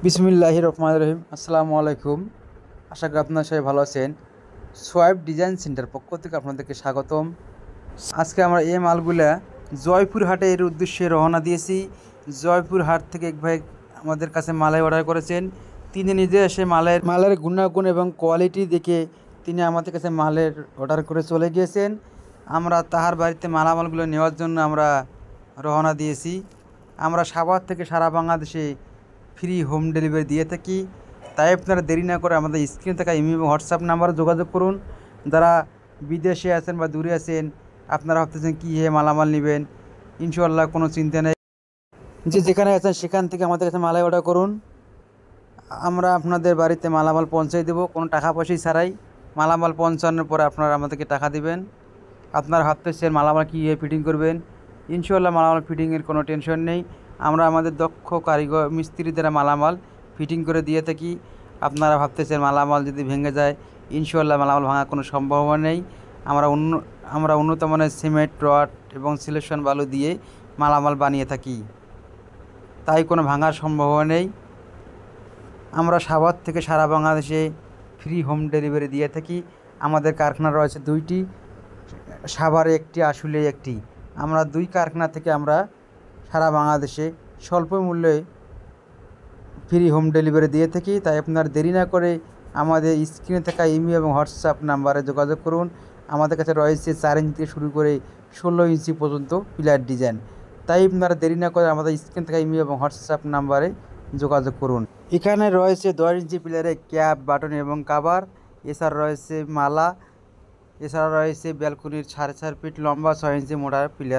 বিসমিল্লাহির রহমানির রহিম। আসসালামু আলাইকুম। আশা করি আপনারা সবাই ভালো আছেন। সোয়াইপ ডিজাইন সেন্টার পক্ষ থেকে আপনাদেরকে স্বাগতম। আজকে আমরা এই মালগুলা জয়পুর হাটের উদ্দেশ্যে রওনা দিয়েছি। জয়পুর হাট থেকে এক ভাই আমাদের কাছে মালাই অর্ডার করেছেন। তিনি নিজে এসে মালের গুণাগুণ এবং কোয়ালিটি দেখে তিনি আমাদের কাছে মালের অর্ডার করে চলে গিয়েছেন। আমরা তাহার বাড়িতে মালামালগুলো নেওয়ার জন্য আমরা রওনা দিয়েছি। আমরা সাভার থেকে সারা বাংলাদেশে ফ্রি হোম ডেলিভারি দিয়ে থাকি। তাই আপনারা দেরি না করে আমাদের স্ক্রিনে থাকা ইমেল এবং হোয়াটসঅ্যাপ নাম্বারে যোগাযোগ করুন। যারা বিদেশে আছেন বা দূরে আছেন, আপনারা ভাবতেছেন কী মালামাল নেবেন, ইনশাআল্লাহ কোনো চিন্তা নেই। যেখানে আছেন সেখান থেকে আমাদের কাছে মালাই অর্ডার করুন। আমরা আপনাদের বাড়িতে মালামাল পৌঁছে দেবো কোনো টাকা পয়সাই ছাড়াই। মালামাল পৌঁছানোর পরে আপনারা আমাদেরকে টাকা দিবেন। আপনারা ভাবতেছেন মালামাল কীভাবে ফিটিং করবেন, ইনশাআল্লাহ মালামাল ফিটিংয়ের কোনো টেনশন নেই। আমরা আমাদের দক্ষ কারিগর মিস্ত্রি দ্বারা মালামাল ফিটিং করে দিয়ে থাকি। আপনারা ভাবতেছেন মালামাল যদি ভেঙে যায়, ইনশাআল্লাহ মালামাল ভাঙার কোনো সম্ভাবনা নেই। আমরা উন্নত মানের সিমেন্ট, রড এবং সিলেকশন বালু দিয়ে মালামাল বানিয়ে থাকি, তাই কোনো ভাঙার সম্ভাবনা নেই। আমরা সাভার থেকে সারা বাংলাদেশে ফ্রি হোম ডেলিভারি দিয়ে থাকি। আমাদের কারখানা রয়েছে দুইটি, সাভারে একটি, আশুলিয়ায় একটি। আমরা দুই কারখানা থেকে আমরা সারা বাংলাদেশে স্বল্প মূল্যে ফ্রি হোম ডেলিভারি দিয়ে থাকি। তাই আপনার দেরি না করে আমাদের স্ক্রিনে থাকা ইমেল এবং হোয়াটসঅ্যাপ নাম্বারে যোগাযোগ করুন। আমাদের কাছে রয়েছে 4 ইঞ্চি থেকে শুরু করে 16 ইঞ্চি পর্যন্ত পিলার ডিজাইন। তাই আপনারা দেরি না করে আমাদের স্ক্রিনে থাকা ইমেল এবং হোয়াটসঅ্যাপ নাম্বারে যোগাযোগ করুন। এখানে রয়েছে 10 ইঞ্চি পিলারে ক্যাপ, বাটন এবং কাভার। এছাড়া রয়েছে মালা। এছাড়া রয়েছে ব্যালকনির 4.5 ফিট লম্বা 6 ইঞ্চি মোটা পিলার।